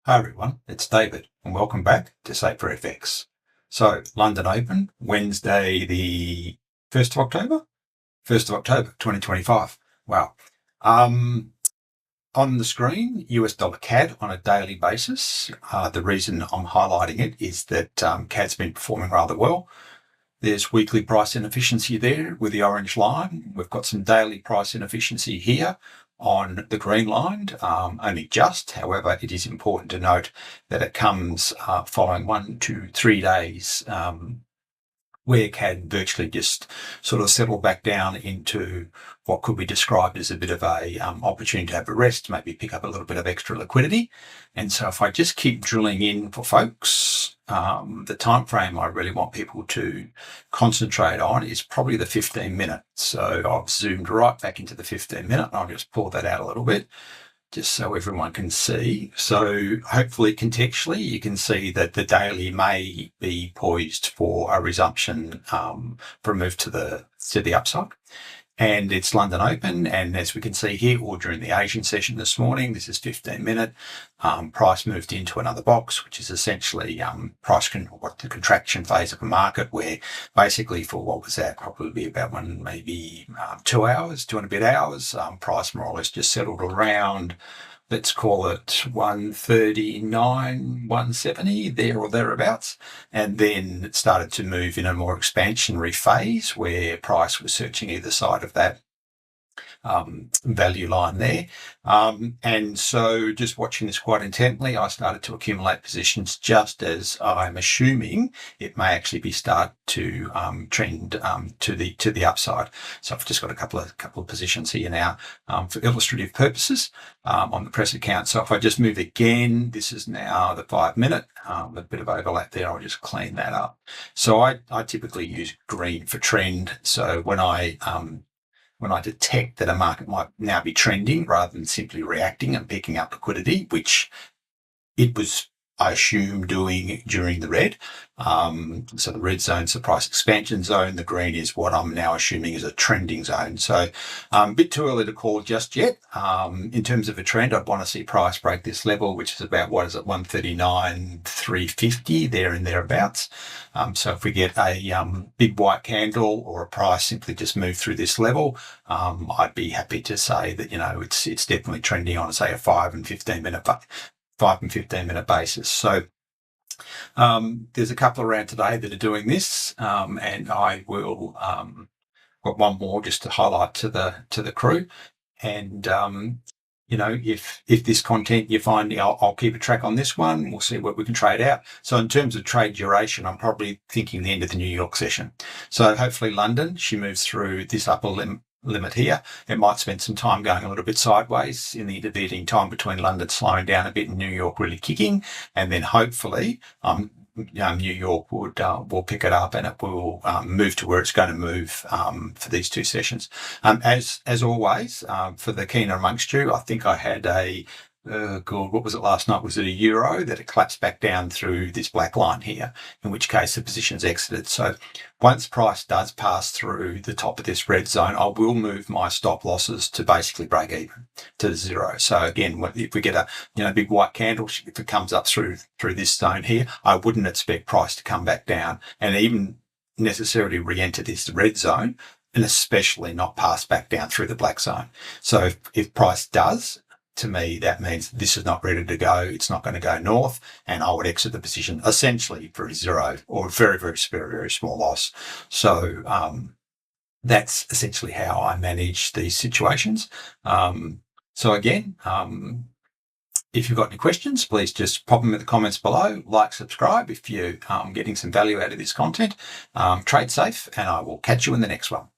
Hi everyone, it's David and welcome back to Safer FX. So London Open, Wednesday the 1st of October? 1st of October 2025. Wow. On the screen, US dollar CAD on a daily basis. The reason I'm highlighting it is that CAD's been performing rather well. There's weekly price inefficiency there with the orange line. We've got some daily price inefficiency here on the green line, only just. However, it is important to note that it comes following 1 to 3 days where CAD virtually just sort of settled back down into what could be described as a bit of a opportunity to have a rest, maybe pick up a little bit of extra liquidity. And so if I just keep drilling in for folks, the time frame I really want people to concentrate on is probably the 15-minute. So I've zoomed right back into the 15-minute, and I'll just pull that out a little bit just so everyone can see. So hopefully contextually you can see that the daily may be poised for a resumption, for a move to the upside. And it's London Open, and as we can see here, or during the Asian session this morning, this is 15-minute, price moved into another box, which is essentially the contraction phase of a market, where basically for what was that, probably about maybe 2 hours, 2 and a bit hours, price more or less just settled around, let's call it 139, 170, there or thereabouts. And then it started to move in a more expansionary phase where price was searching either side of that value line there. And so just watching this quite intently, I started to accumulate positions just as I'm assuming it may actually be start to trend to the upside. So I've just got a couple of positions here now for illustrative purposes on the press account. So if I just move again, this is now the 5-minute, a bit of overlap there. I'll just clean that up. So I typically use green for trend. So when I detect that a market might now be trending rather than simply reacting and picking up liquidity, which it was, I assume, doing during the red. So the red zone's the price expansion zone. The green is what I'm now assuming is a trending zone. So a bit too early to call just yet. In terms of a trend, I'd want to see price break this level, which is about, 139,350, there and thereabouts. So if we get a big white candle or a price simply just move through this level, I'd be happy to say that, it's definitely trending on, say, a 5 and 15-minute basis. So there's a couple around today that are doing this, and I will got one more just to highlight to the crew. And if this content you find, I'll keep a track on this one. We'll see what we can trade out. So in terms of trade duration, I'm probably thinking the end of the New York session. So hopefully London, she moves through this upper limit here. It might spend some time going a little bit sideways in the intervening time between London slowing down a bit and New York really kicking, and then hopefully New York will pick it up and it will move to where it's going to move for these two sessions. As always, for the keener amongst you, I think I had what was it last night? Was it a euro that it collapsed back down through this black line here, in which case the position's exited. So once price does pass through the top of this red zone, I will move my stop losses to basically break even to zero. So again, if we get a big white candle, if it comes up through this zone here, I wouldn't expect price to come back down and even necessarily re-enter this red zone, and especially not pass back down through the black zone. So if price does, to me, that means this is not ready to go. It's not going to go north, and I would exit the position essentially for a zero or a very, very, very, very small loss. So that's essentially how I manage these situations. So again, if you've got any questions, please just pop them in the comments below. Like, subscribe if you're getting some value out of this content. Trade safe, and I will catch you in the next one.